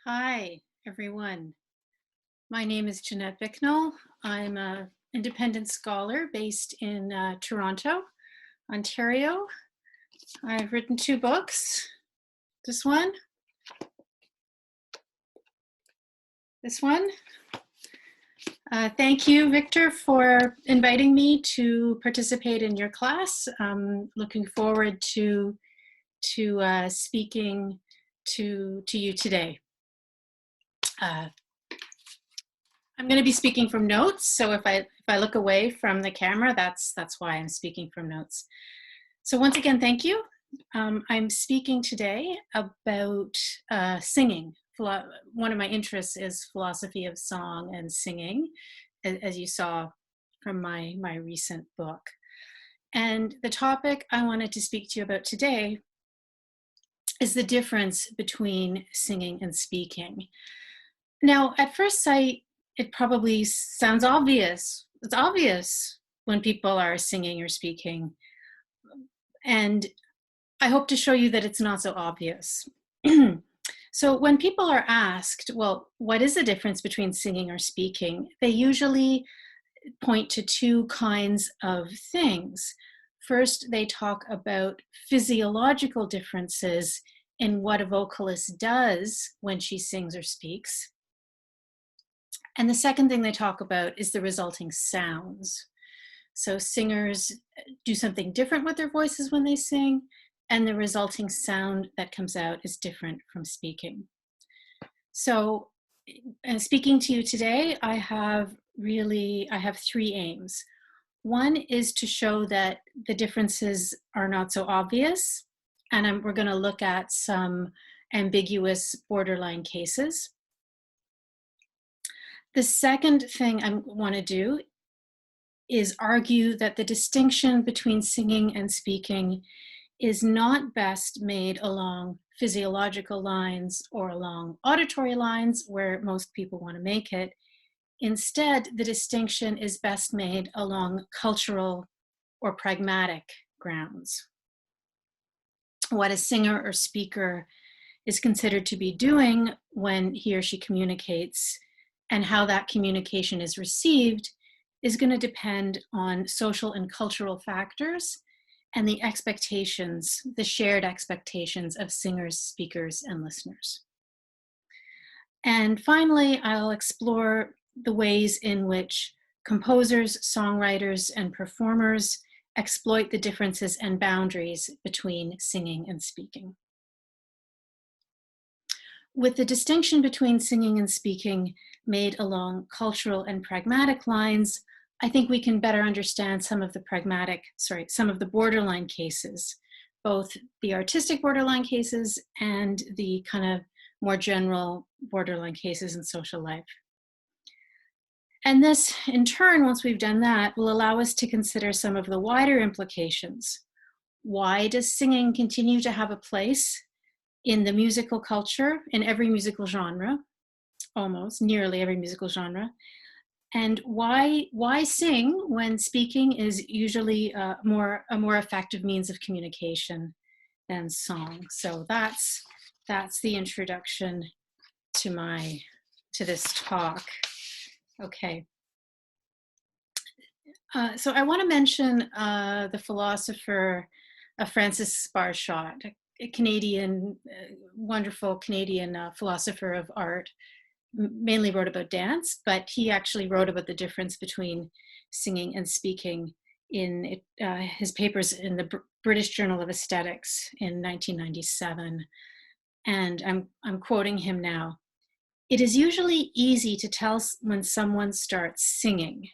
Hi, everyone. My name is Jeanette Bicknell. I'm an independent scholar based in Toronto, Ontario. I've written 2 books. This one, this one. Thank you, Victor, for inviting me to participate in your class. Looking forward to speaking to you today. I'm going to be speaking from notes, so if I look away from the camera, that's why I'm speaking from notes. So once again, thank you. I'm speaking today about singing. One of my interests is philosophy of song and singing, as you saw from my recent book. And the topic I wanted to speak to you about today is the difference between singing and speaking. Now, at first sight, it probably sounds obvious. It's obvious when people are singing or speaking. And I hope to show you that it's not so obvious. So when people are asked, well, what is the difference between singing or speaking? They usually point to 2 kinds of things. First, they talk about physiological differences in what a vocalist does when she sings or speaks. And the second thing they talk about is the resulting sounds. So singers do something different with their voices when they sing, and the resulting sound that comes out is different from speaking. So speaking to you today, I have 3 aims. One is to show that the differences are not so obvious, and we're going to look at some ambiguous borderline cases. The second thing I want to do is argue that the distinction between singing and speaking is not best made along physiological lines or along auditory lines where most people want to make it. Instead, the distinction is best made along cultural or pragmatic grounds. What a singer or speaker is considered to be doing when he or she communicates and how that communication is received is going to depend on social and cultural factors and the expectations, the shared expectations of singers, speakers, and listeners. And finally, I'll explore the ways in which composers, songwriters, and performers exploit the differences and boundaries between singing and speaking. With the distinction between singing and speaking made along cultural and pragmatic lines, I think we can better understand some of the borderline cases, both the artistic borderline cases and the kind of more general borderline cases in social life. And this, in turn, once we've done that, will allow us to consider some of the wider implications. Why does singing continue to have a place in the musical culture, in every musical genre, almost, nearly every musical genre? And why sing when speaking is usually a more effective means of communication than song? So that's the introduction to this talk. Okay. So I want to mention the philosopher Francis Spahrshot, a Canadian, wonderful Canadian philosopher of art, mainly wrote about dance, but he actually wrote about the difference between singing and speaking in his papers in the British Journal of Aesthetics in 1997. And I'm quoting him now. "It is usually easy to tell when someone starts singing."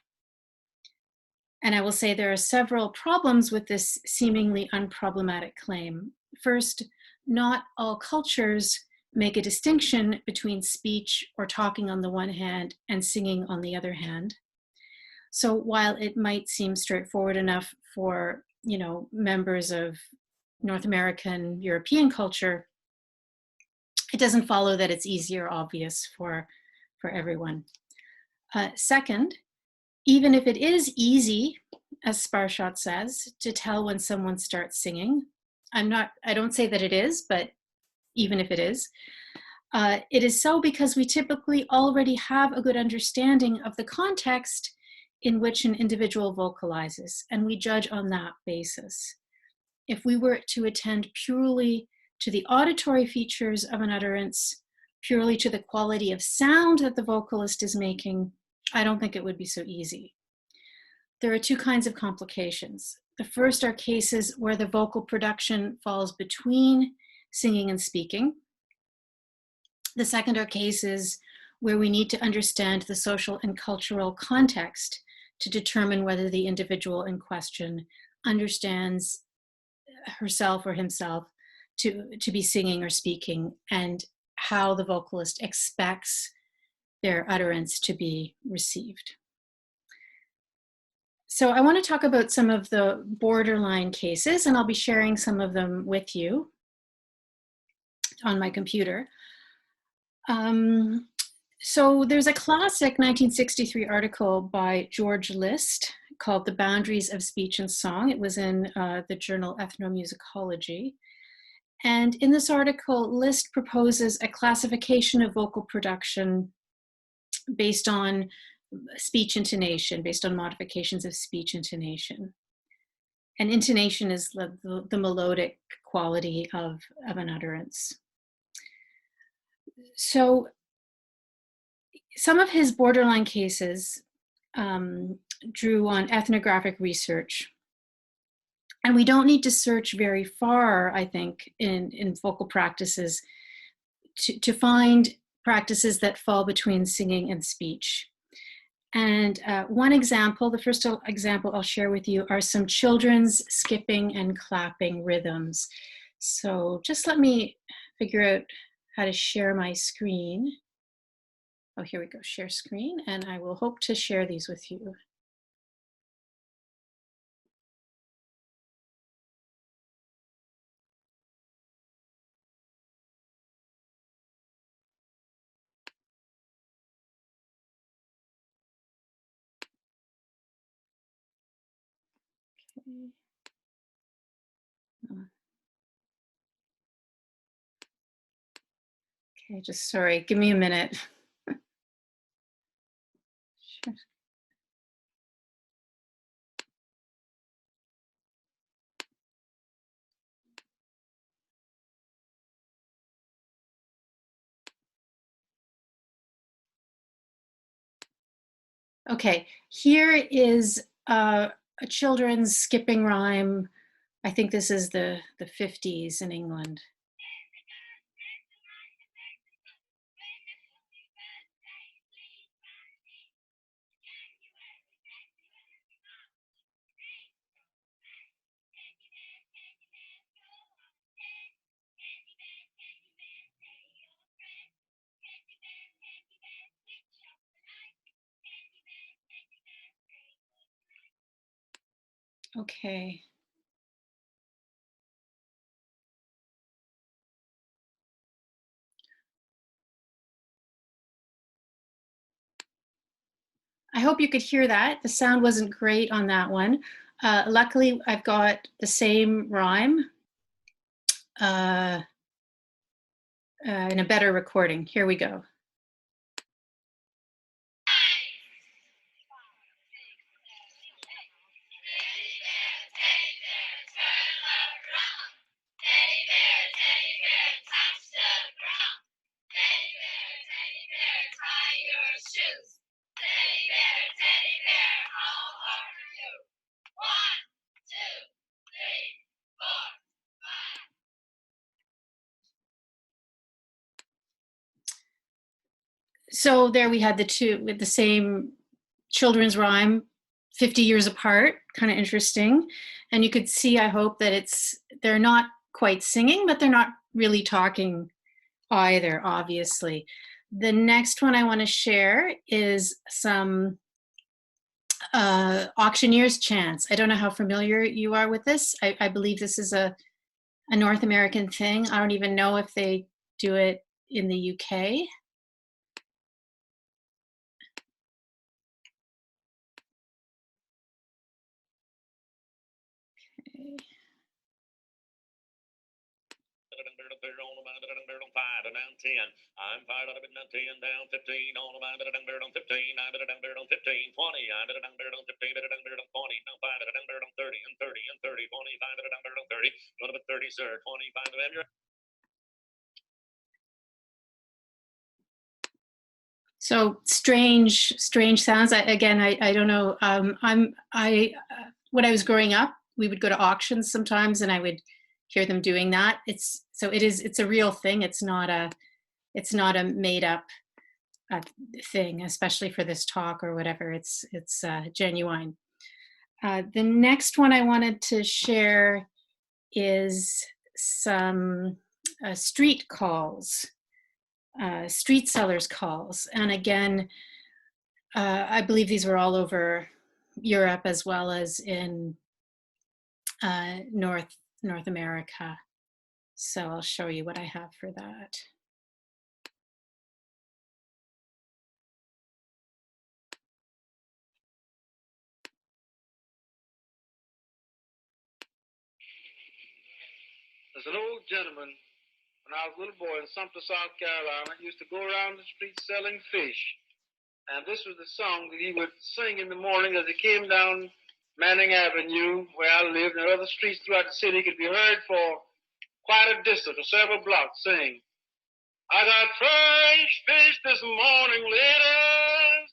And I will say there are several problems with this seemingly unproblematic claim. First, not all cultures make a distinction between speech or talking on the one hand and singing on the other hand. So while it might seem straightforward enough for, members of North American, European culture, it doesn't follow that it's easy or obvious for everyone. Second, even if it is easy, as Spahrshot says, to tell when someone starts singing, I don't say that it is, but even if it is, It is so because we typically already have a good understanding of the context in which an individual vocalizes, and we judge on that basis. If we were to attend purely to the auditory features of an utterance, purely to the quality of sound that the vocalist is making, I don't think it would be so easy. There are two kinds of complications. The first are cases where the vocal production falls between singing and speaking. The second are cases where we need to understand the social and cultural context to determine whether the individual in question understands herself or himself to be singing or speaking, and how the vocalist expects their utterance to be received. So I want to talk about some of the borderline cases, and I'll be sharing some of them with you on my computer. So there's a classic 1963 article by George List called The Boundaries of Speech and Song. It was in the journal Ethnomusicology. And in this article, List proposes a classification of vocal production based on speech intonation, based on modifications of speech intonation. And intonation is the melodic quality of an utterance. So some of his borderline cases drew on ethnographic research. And we don't need to search very far, I think, in vocal practices to find practices that fall between singing and speech. And one example, the first example I'll share with you, are some children's skipping and clapping rhythms. So just let me figure out how to share my screen. Oh, here we go, share screen, and I will hope to share these with you. Okay, just sorry, give me a minute. Sure. Okay, here is a children's skipping rhyme. I think this is the 50s in England. Okay. I hope you could hear that. The sound wasn't great on that one. Luckily, I've got the same rhyme in a better recording. Here we go. So there we had the two with the same children's rhyme, 50 years apart, kind of interesting. And you could see, I hope, that they're not quite singing, but they're not really talking either, obviously. The next one I want to share is some auctioneer's chants. I don't know how familiar you are with this. I believe this is a North American thing. I don't even know if they do it in the UK. Okay. down 10. I'm fired up at 10, down 15, on a 15, I'm 15, 20, I'm 15, 20, now 5, 30, and 30, and 30, 25, 30, go to 30, sir, 25, November. So strange sounds. I don't know. When I was growing up, we would go to auctions sometimes, and I would hear them doing that. It's a real thing. It's not a made up thing, especially for this talk or whatever. It's genuine. The next one I wanted to share is some street calls. Street sellers calls, and again, I believe these were all over Europe as well as in North America. So I'll show you what I have for that. There's an old gentleman. When I was a little boy in Sumter, South Carolina, he used to go around the street selling fish. And this was the song that he would sing in the morning as he came down Manning Avenue, where I lived, and other streets throughout the city could be heard for quite a distance, or several blocks, saying, I got fresh fish this morning, ladies.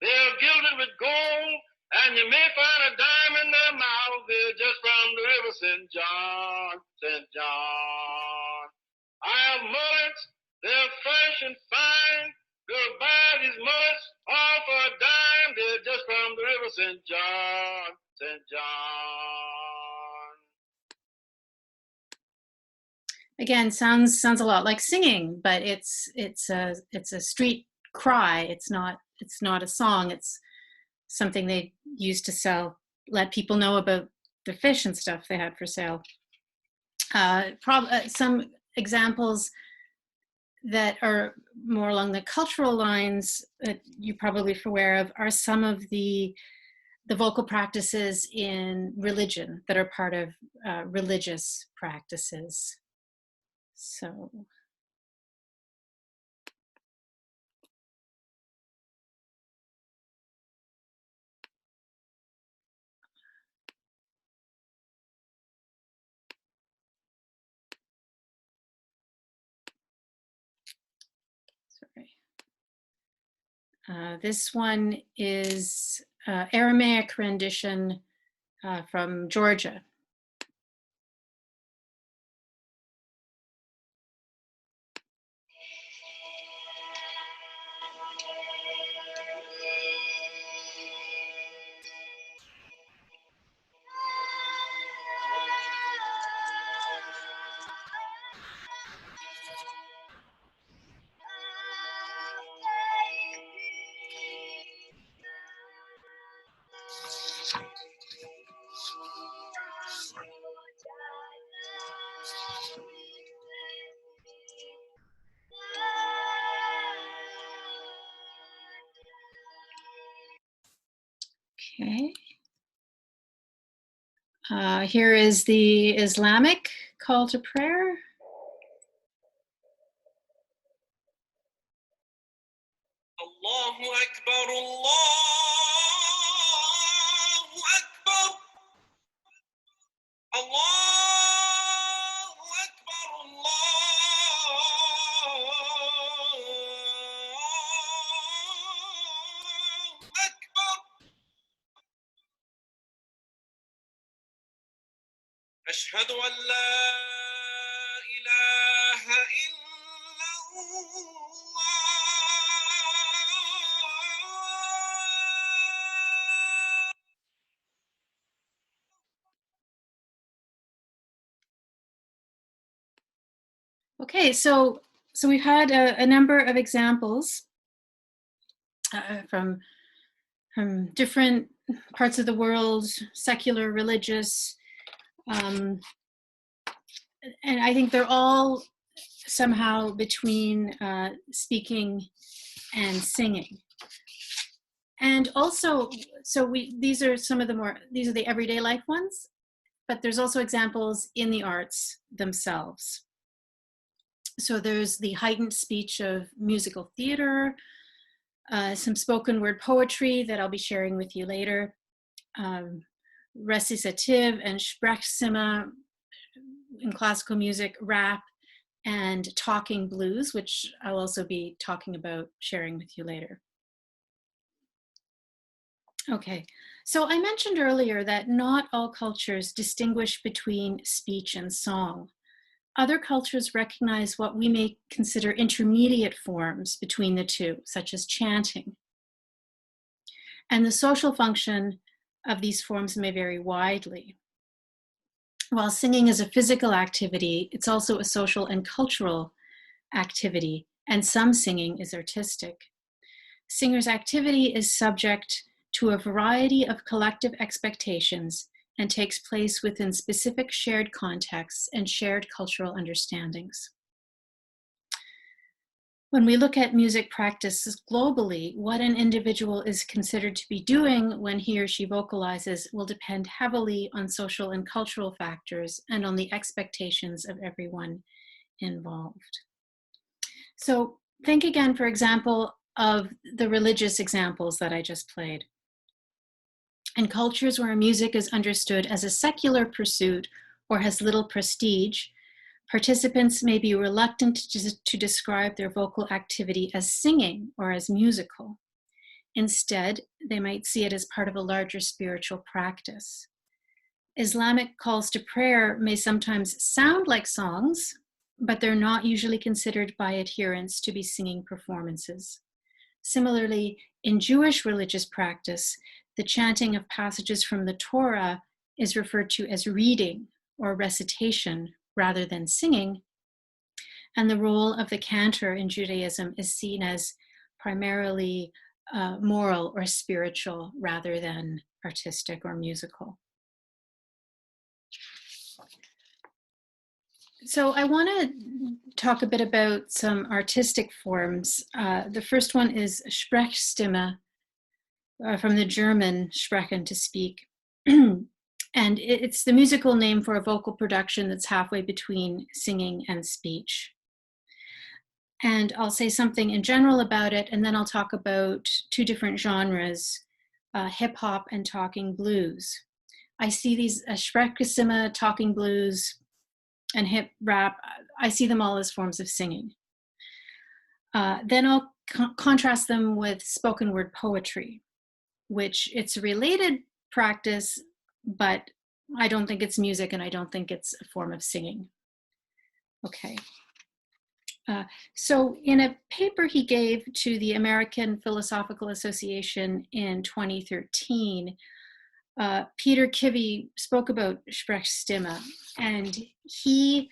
They're gilded with gold, and you may find a dime in their mouth. They're just from the river St. John, St. John. I have mullets, they're fresh and fine. Good buy these mullets all for a dime. They're just from the river St. John, St. John. Again, sounds a lot like singing, but it's a street cry. It's not a song. It's something they used to sell, let people know about the fish and stuff they had for sale. Some examples that are more along the cultural lines that you're probably aware of are some of the vocal practices in religion that are part of religious practices. So. This one is Aramaic rendition from Georgia. Okay. Here is the Islamic call to prayer. Allahu Akbar, Allahu Akbar, Allahu Akbar, Allahu Akbar. أشهد أن لا إله إلا الله. Okay, so we've had a number of examples from different parts of the world, secular, religious, and I think they're all somehow between speaking and singing. And also, these are the everyday life ones, but there's also examples in the arts themselves. So there's the heightened speech of musical theater, some spoken word poetry that I'll be sharing with you later, recitative and Sprechstimme in classical music, rap, and talking blues, which I'll also be talking about, sharing with you later. Okay, so I mentioned earlier that not all cultures distinguish between speech and song. Other cultures recognize what we may consider intermediate forms between the two, such as chanting. And the social function of these forms may vary widely. While singing is a physical activity, it's also a social and cultural activity, and some singing is artistic. Singers' activity is subject to a variety of collective expectations and takes place within specific shared contexts and shared cultural understandings. When we look at music practices globally, what an individual is considered to be doing when he or she vocalizes will depend heavily on social and cultural factors and on the expectations of everyone involved. So think again, for example, of the religious examples that I just played. In cultures where music is understood as a secular pursuit or has little prestige, participants may be reluctant to describe their vocal activity as singing or as musical. Instead, they might see it as part of a larger spiritual practice. Islamic calls to prayer may sometimes sound like songs, but they're not usually considered by adherents to be singing performances. Similarly, in Jewish religious practice, the chanting of passages from the Torah is referred to as reading or recitation rather than singing, and the role of the cantor in Judaism is seen as primarily moral or spiritual rather than artistic or musical. So I want to talk a bit about some artistic forms. The first one is Sprechstimme, from the German sprechen, to speak. And it's the musical name for a vocal production that's halfway between singing and speech. And I'll say something in general about it, and then I'll talk about two different genres, hip hop and talking blues. I see these Sprechstimme, talking blues, and hip rap, I see them all as forms of singing. Then I'll contrast them with spoken word poetry, which it's a related practice, but I don't think it's music and I don't think it's a form of singing. Okay. So in a paper he gave to the American Philosophical Association in 2013, Peter Kibby spoke about Sprechstimme, and he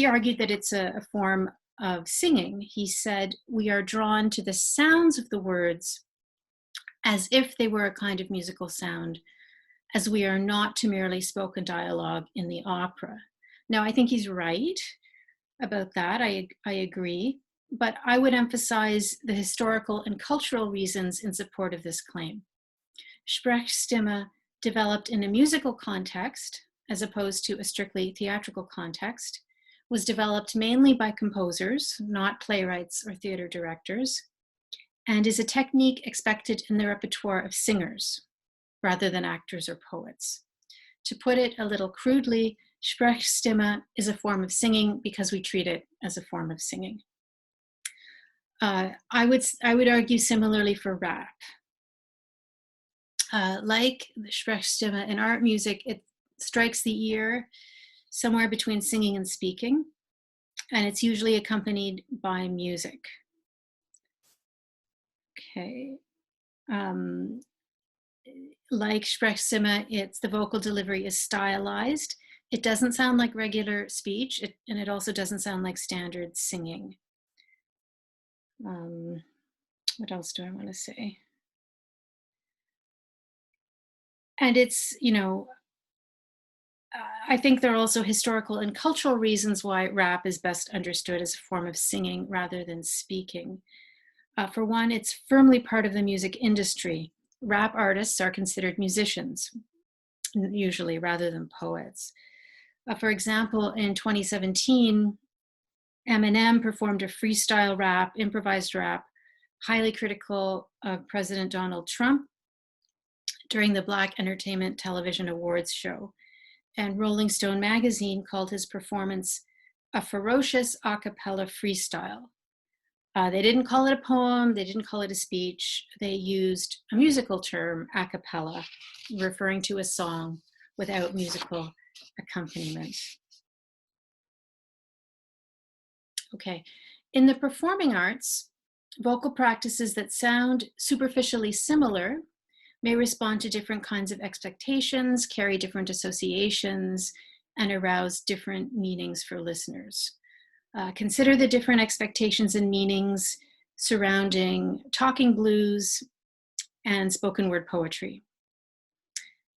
argued that it's a form of singing. He said, "We are drawn to the sounds of the words as if they were a kind of musical sound, as we are not to merely spoken dialogue in the opera." Now, I think he's right about that. I agree, but I would emphasize the historical and cultural reasons in support of this claim. Sprechstimme developed in a musical context, as opposed to a strictly theatrical context, was developed mainly by composers, not playwrights or theater directors, and is a technique expected in the repertoire of singers, rather than actors or poets. To put it a little crudely, Sprechstimme is a form of singing because we treat it as a form of singing. I would argue similarly for rap. Like the Sprechstimme in art music, it strikes the ear somewhere between singing and speaking, and it's usually accompanied by music. Okay. Like Sprechstimme, the vocal delivery is stylized. It doesn't sound like regular speech, and it also doesn't sound like standard singing. What else do I want to say? And it's, I think there are also historical and cultural reasons why rap is best understood as a form of singing rather than speaking. For one, it's firmly part of the music industry. Rap artists are considered musicians, usually, rather than poets. For example, in 2017, Eminem performed a freestyle rap, improvised rap, highly critical of President Donald Trump during the Black Entertainment Television Awards show. And Rolling Stone magazine called his performance a ferocious a cappella freestyle. They didn't call it a poem, they didn't call it a speech, they used a musical term, a cappella, referring to a song without musical accompaniment. Okay, in the performing arts, vocal practices that sound superficially similar may respond to different kinds of expectations, carry different associations, and arouse different meanings for listeners. Consider the different expectations and meanings surrounding talking blues and spoken word poetry.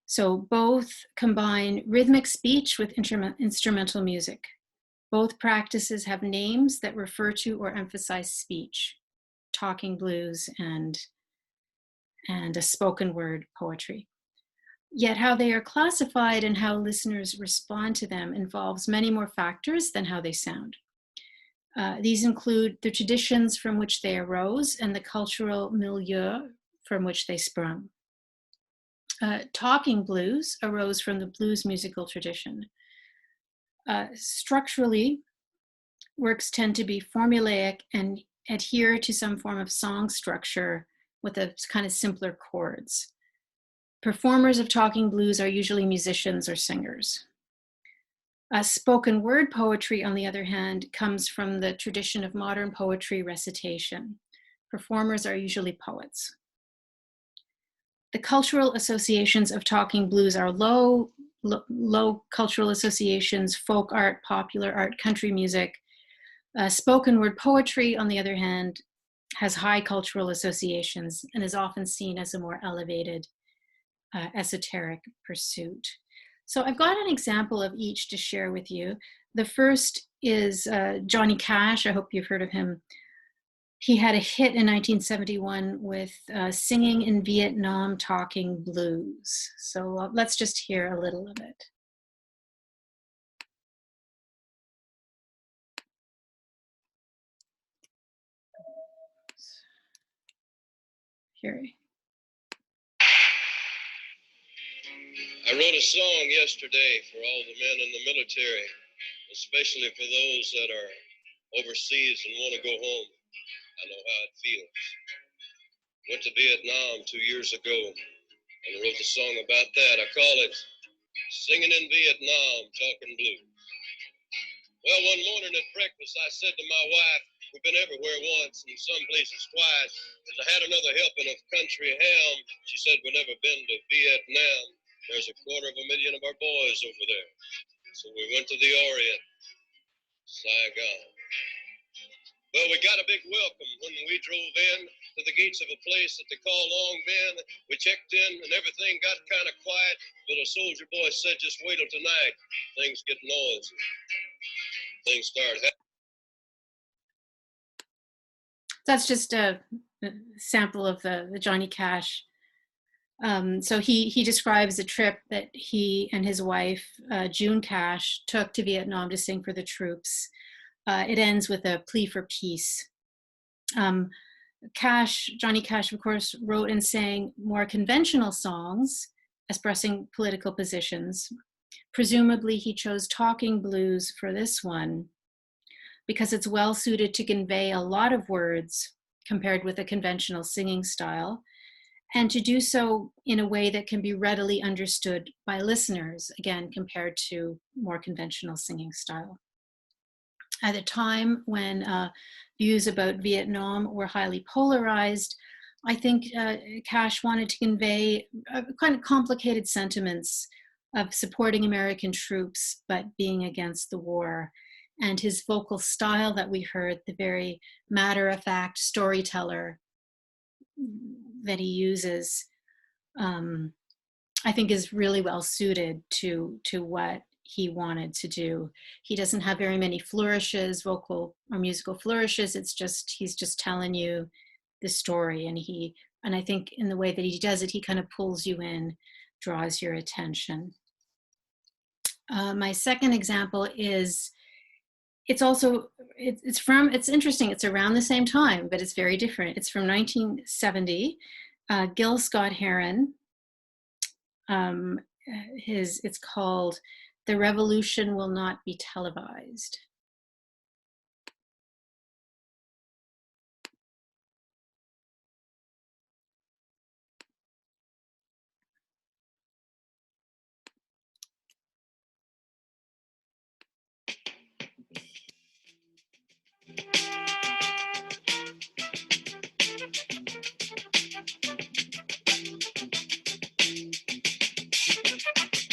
So both combine rhythmic speech with instrumental music. Both practices have names that refer to or emphasize speech, talking blues and a spoken word poetry. Yet how they are classified and how listeners respond to them involves many more factors than how they sound. These include the traditions from which they arose and the cultural milieu from which they sprung. Talking blues arose from the blues musical tradition. Structurally, works tend to be formulaic and adhere to some form of song structure with a kind of simpler chords. Performers of talking blues are usually musicians or singers. Spoken word poetry, on the other hand, comes from the tradition of modern poetry recitation. Performers are usually poets. The cultural associations of talking blues are low cultural associations, folk art, popular art, country music. Spoken word poetry, on the other hand, has high cultural associations and is often seen as a more elevated, esoteric pursuit. So I've got an example of each to share with you. The first is Johnny Cash. I hope you've heard of him. He had a hit in 1971 with Singing in Vietnam, Talking Blues. So let's just hear a little of it. Here. I wrote a song yesterday for all the men in the military, especially for those that are overseas and want to go home. I know how it feels. Went to Vietnam 2 years ago and wrote a song about that. I call it Singing in Vietnam, Talking Blues. Well, one morning at breakfast, I said to my wife, we've been everywhere once and some places twice. As I had another helping of country ham, she said, we've never been to Vietnam. There's 250,000 of our boys over there. So we went to the Orient, Saigon. Well, we got a big welcome when we drove in to the gates of a place that they call Long Bend. We checked in and everything got kind of quiet, but a soldier boy said, just wait till tonight. Things get noisy. Things start happening. That's just a sample of the Johnny Cash. So he describes a trip that he and his wife, June Cash, took to Vietnam to sing for the troops. It ends with a plea for peace. Johnny Cash, of course, wrote and sang more conventional songs expressing political positions. Presumably, he chose talking blues for this one because it's well suited to convey a lot of words compared with a conventional singing style, and to do so in a way that can be readily understood by listeners, again, compared to more conventional singing style. At a time when views about Vietnam were highly polarized, I think Cash wanted to convey kind of complicated sentiments of supporting American troops, but being against the war. And his vocal style that we heard, the very matter-of-fact storyteller that he uses, I think is really well suited to what he wanted to do. He doesn't have very many flourishes, vocal or musical flourishes. It's just, he's just telling you the story. And I think in the way that he does it, he kind of pulls you in, draws your attention. My second example is it's also, it's interesting, it's around the same time, but it's very different. It's from 1970. Gil Scott Heron, it's called "The Revolution Will Not Be Televised."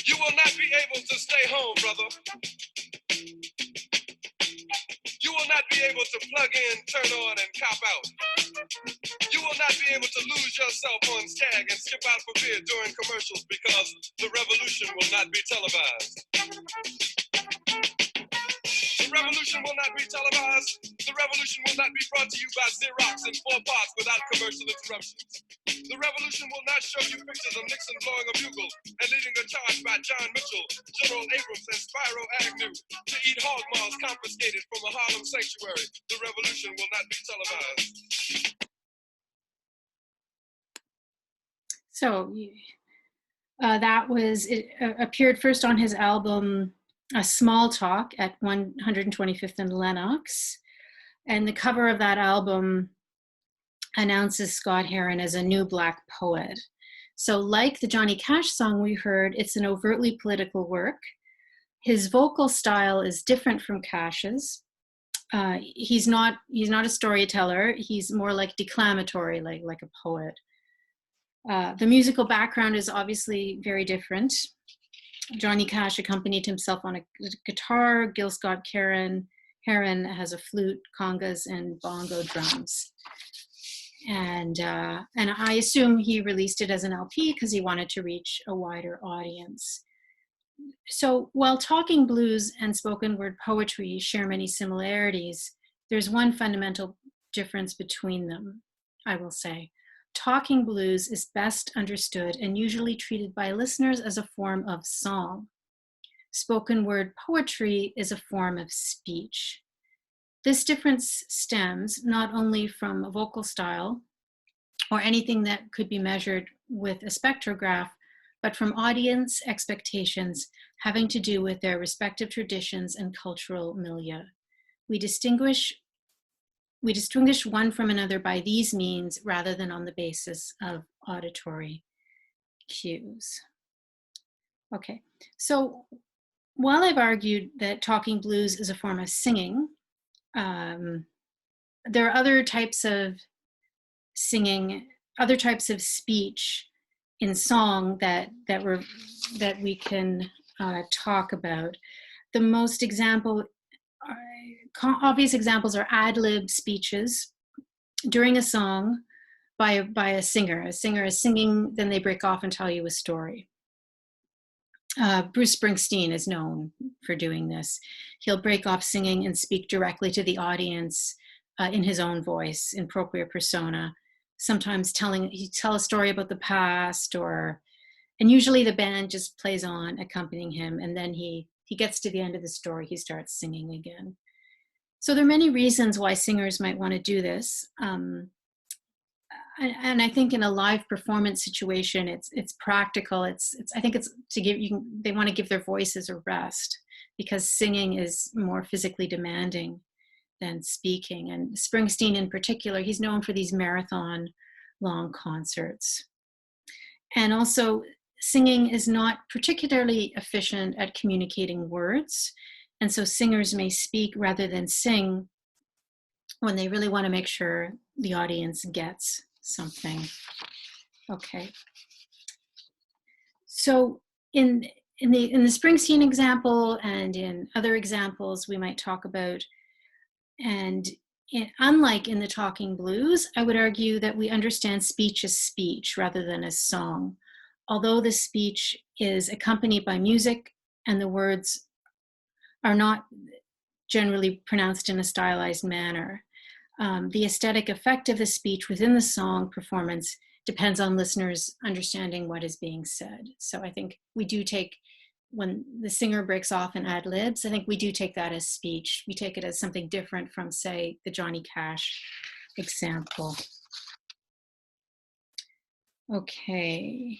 You will not be able to stay home, brother. You will not be able to plug in, turn on, and cop out. You will not be able to lose yourself on Skag and skip out for beer during commercials because the revolution will not be televised. The revolution will not be televised. The revolution will not be brought to you by Xerox in 4 parts without commercial interruptions. The revolution will not show you pictures of Nixon blowing a bugle and leading a charge by John Mitchell, General Abrams, and Spyro Agnew to eat hog maws confiscated from a Harlem sanctuary. The revolution will not be televised. So it appeared first on his album A Small Talk at 125th and Lenox. And the cover of that album announces Scott Heron as a new Black poet. So like the Johnny Cash song we heard, it's an overtly political work. His vocal style is different from Cash's. He's not a storyteller. He's more like declamatory, like a poet. The musical background is obviously very different. Johnny Cash accompanied himself on a guitar. Gil Scott Heron has a flute, congas, and bongo drums. And I assume he released it as an LP because he wanted to reach a wider audience. So while talking blues and spoken word poetry share many similarities, there's one fundamental difference between them, I will say. Talking blues is best understood and usually treated by listeners as a form of song. Spoken word poetry is a form of speech. This difference stems not only from a vocal style or anything that could be measured with a spectrograph, but from audience expectations having to do with their respective traditions and cultural milieu. We distinguish one from another by these means rather than on the basis of auditory cues. Okay, so while I've argued that talking blues is a form of singing, there are other types of singing, other types of speech in song that we can talk about. The most obvious examples are ad-lib speeches during a song by a singer. A singer is singing, then they break off and tell you a story. Bruce Springsteen is known for doing this. He'll break off singing and speak directly to the audience in his own voice, in propria persona. Sometimes he'll tell a story about the past, and usually the band just plays on accompanying him, and then he gets to the end of the story, he starts singing again. So there are many reasons why singers might want to do this. And I think in a live performance situation, it's practical. I think it's to give they want to give their voices a rest because singing is more physically demanding than speaking. And Springsteen in particular, he's known for these marathon long concerts. And also singing is not particularly efficient at communicating words. And so singers may speak rather than sing when they really want to make sure the audience gets something. Okay. So in the Springsteen example and in other examples we might talk about, and unlike in the talking blues, I would argue that we understand speech as speech rather than as song. Although the speech is accompanied by music and the words are not generally pronounced in a stylized manner, the aesthetic effect of the speech within the song performance depends on listeners understanding what is being said. So I think we do take when the singer breaks off in ad-libs, I think we do take that as speech. We take it as something different from, say, the Johnny Cash example. Okay.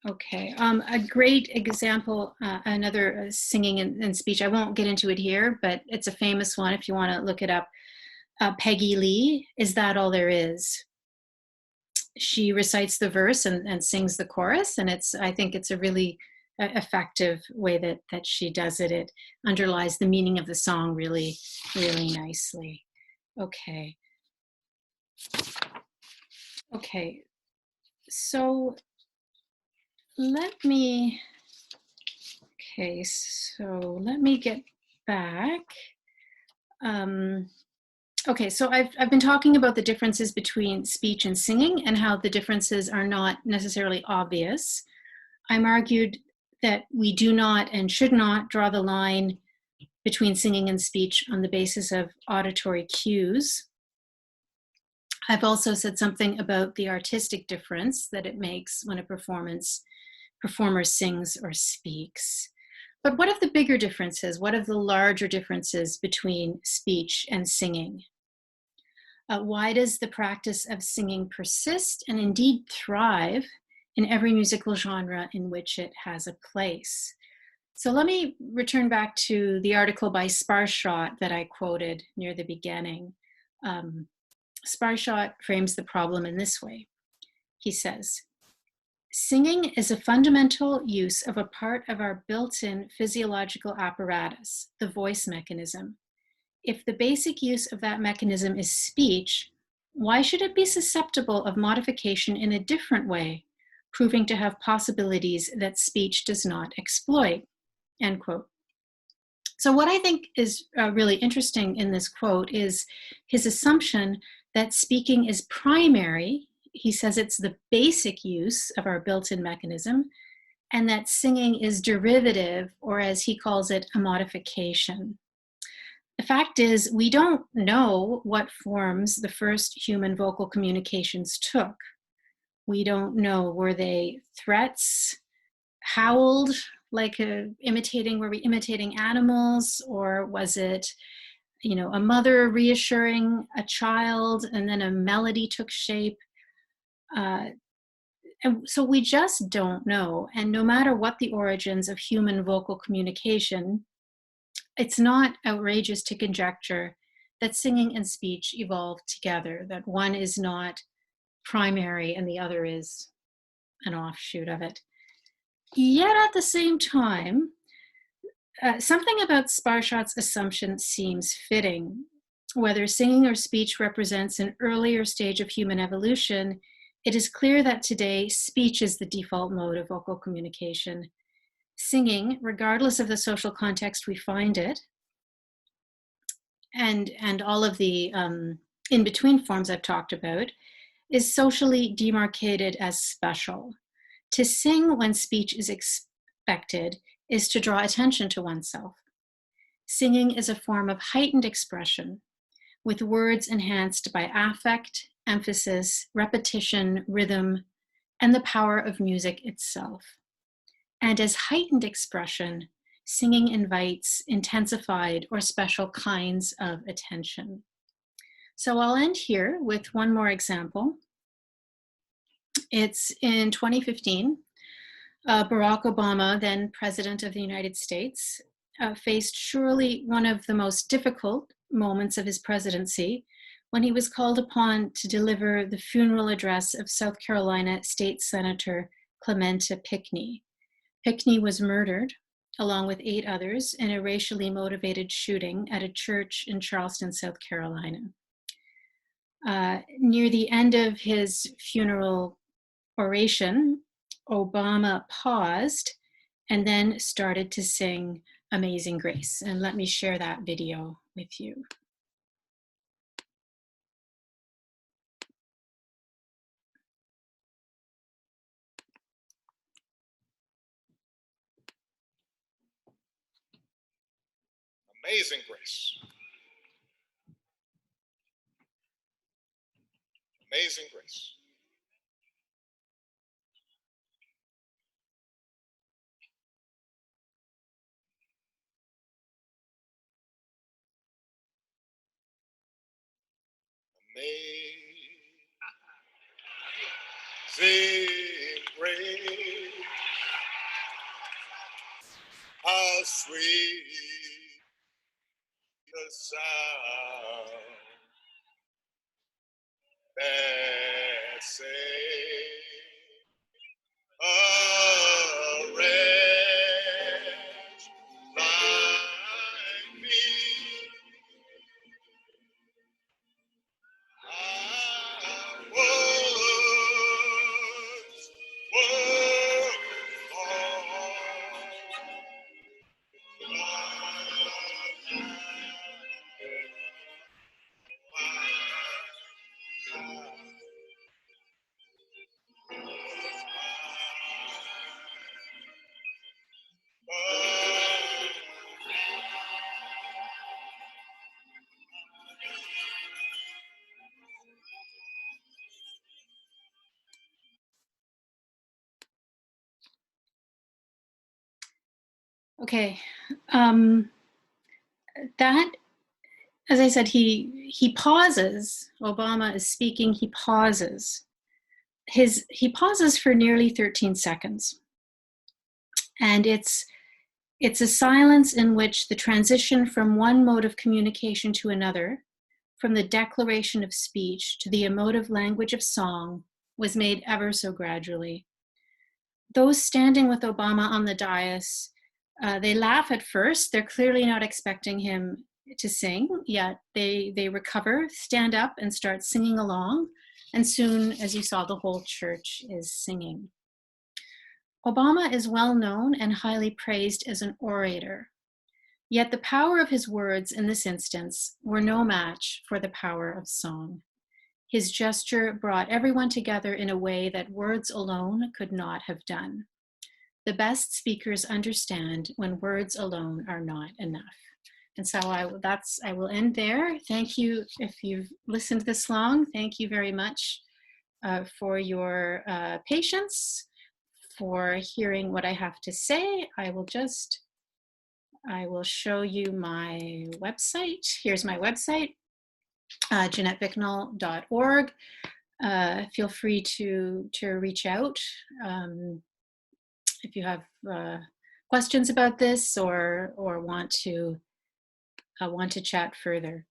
Okay, a great example, another singing and speech. I won't get into it here, but it's a famous one if you want to look it up. Peggy Lee, Is That All There Is? She recites the verse and sings the chorus, and I think it's a really effective way that she does it. It underlies the meaning of the song really, really nicely. Okay. Okay, so let me get back. Okay, so I've been talking about the differences between speech and singing and how the differences are not necessarily obvious. I'm argued that we do not and should not draw the line between singing and speech on the basis of auditory cues. I've also said something about the artistic difference that it makes when a performer sings or speaks. But what of the bigger differences? What of the larger differences between speech and singing? Why does the practice of singing persist and indeed thrive in every musical genre in which it has a place? So let me return back to the article by Spahrshot that I quoted near the beginning. Spahrshot frames the problem in this way. He says, singing is a fundamental use of a part of our built-in physiological apparatus, the voice mechanism. If the basic use of that mechanism is speech, why should it be susceptible of modification in a different way, proving to have possibilities that speech does not exploit? End quote. So what I think is really interesting in this quote is his assumption that speaking is primary. He says it's the basic use of our built-in mechanism, and that singing is derivative, or as he calls it, a modification. The fact is, we don't know what forms the first human vocal communications took. We don't know, were they threats, howled, like were we imitating animals, or was it, a mother reassuring a child and then a melody took shape? And so we just don't know. And no matter what the origins of human vocal communication, it's not outrageous to conjecture that singing and speech evolved together, that one is not primary and the other is an offshoot of it. Yet at the same time, something about Spahrshot's assumption seems fitting. Whether singing or speech represents an earlier stage of human evolution, it is clear that today speech is the default mode of vocal communication. Singing, regardless of the social context we find it, and all of the in-between forms I've talked about, is socially demarcated as special. To sing when speech is expected is to draw attention to oneself. Singing is a form of heightened expression, with words enhanced by affect, emphasis, repetition, rhythm, and the power of music itself. And as heightened expression, singing invites intensified or special kinds of attention. So I'll end here with one more example. It's in 2015. Barack Obama, then President of the United States, faced surely one of the most difficult moments of his presidency when he was called upon to deliver the funeral address of South Carolina State Senator Clementa Pinckney. Pinckney was murdered, along with 8 others, in a racially motivated shooting at a church in Charleston, South Carolina. Near the end of his funeral oration, Obama paused and then started to sing Amazing Grace. And let me share that video with you. Amazing Grace. Amazing Grace. Amazing grace, how sweet the sound that saved a wretch like me. I was Okay, that, as I said, he pauses. Obama is speaking. He pauses. He pauses for nearly 13 seconds, and it's a silence in which the transition from one mode of communication to another, from the declaration of speech to the emotive language of song, was made ever so gradually. Those standing with Obama on the dais, they laugh at first. They're clearly not expecting him to sing, yet they recover, stand up, and start singing along. And soon, as you saw, the whole church is singing. Obama is well known and highly praised as an orator. Yet the power of his words in this instance were no match for the power of song. His gesture brought everyone together in a way that words alone could not have done. The best speakers understand when words alone are not enough. And so I will end there. Thank you if you've listened this long. Thank you very much for your patience, for hearing what I have to say. I will show you my website. Here's my website, JeanetteBicknell.org. Feel free to reach out if you have questions about this or want to chat further.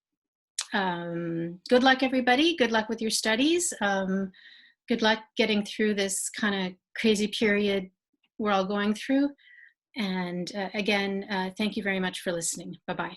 Good luck, everybody. Good luck with your studies. Good luck getting through this kind of crazy period we're all going through. And again, thank you very much for listening. Bye-bye.